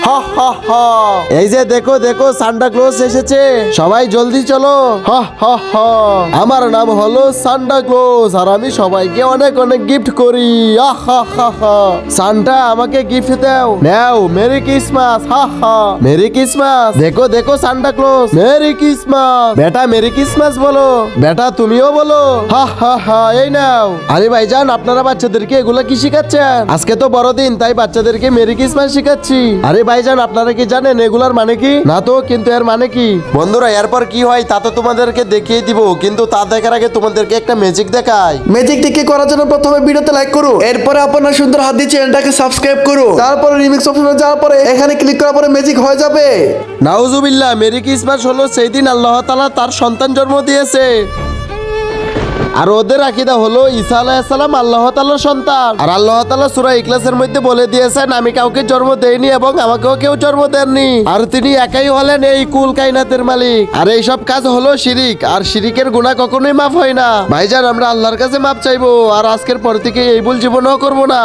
হা হা হা। এই যে দেখো দেখো সান্টা ক্লজ এসেছে, সবাই জলদি চলো। হা হা হা। আমার নাম হলো সান্টা ক্লজ আর আমি সবাইকে অনেক অনেক গিফট করি। আহ হা হা হা। সান্টা আমাকে গিফট দাও, নাও মেরি ক্রিসমাস। হা হা। Merry Christmas. দেখো দেখো সান্টা ক্লজ, মেরি ক্রিসমাস। বেটা মেরি ক্রিসমাস বলো, বেটা তুমিও বলো। হা হা হা। এই নাও। আরে ভাইজান আপনারা বাচ্চাদেরকে এগুলা কি শিখাচ্ছেন? আজকে তো বড়দিন, তাই বাচ্চাদেরকে মেরি ক্রিসমাস শিখাচ্ছি। আরে ভাইজান আপনারা কি জানেন এগুলার মানে কি? না তো, কিন্তু এর মানে কি? বন্ধুরা এরপর কি হয় তা তো তোমাদেরকে দেখিয়ে দিব, কিন্তু তা দেখার আগে তোমাদেরকে একটা ম্যাজিক দেখাই। ম্যাজিকটিকে করার জন্য প্রথমে ভিডিওতে লাইক করো, এরপরে আপনার সুন্দর হাত দিয়ে চ্যানেলটাকে সাবস্ক্রাইব করো, তারপরে রিমিক্স অপশনে যাওয়ার পরে এখানে ক্লিক করার পরে ম্যাজিক হয়ে যাবে। নাউজুবিল্লাহ। মেরি ক্রিসমাস হলো সেই দিন আল্লাহ তাআলা তার সন্তান জন্ম দিয়েছে। আর ওদের আকীদা হলো ঈসা আলাইহিস সালাম আল্লাহ তাআলার সন্তান। আর আল্লাহ তাআলা সূরা ইখলাসের মধ্যে বলে দিয়েছেন, আমি কাউকে জন্ম দেইনি এবং আমাকেও কেউ জন্ম দেননি, আর তিনি একাই হলেন এই কুল কায়নাতের মালিক। আর এই সব কাজ হলো শিরিক, আর শিরিকের গুনাহ কখনোই মাফ হয় না। ভাইজান আমরা আল্লাহর কাছে মাফ চাইবো, আর আজকের পর থেকে এই ভুল জীবনেও করবো না।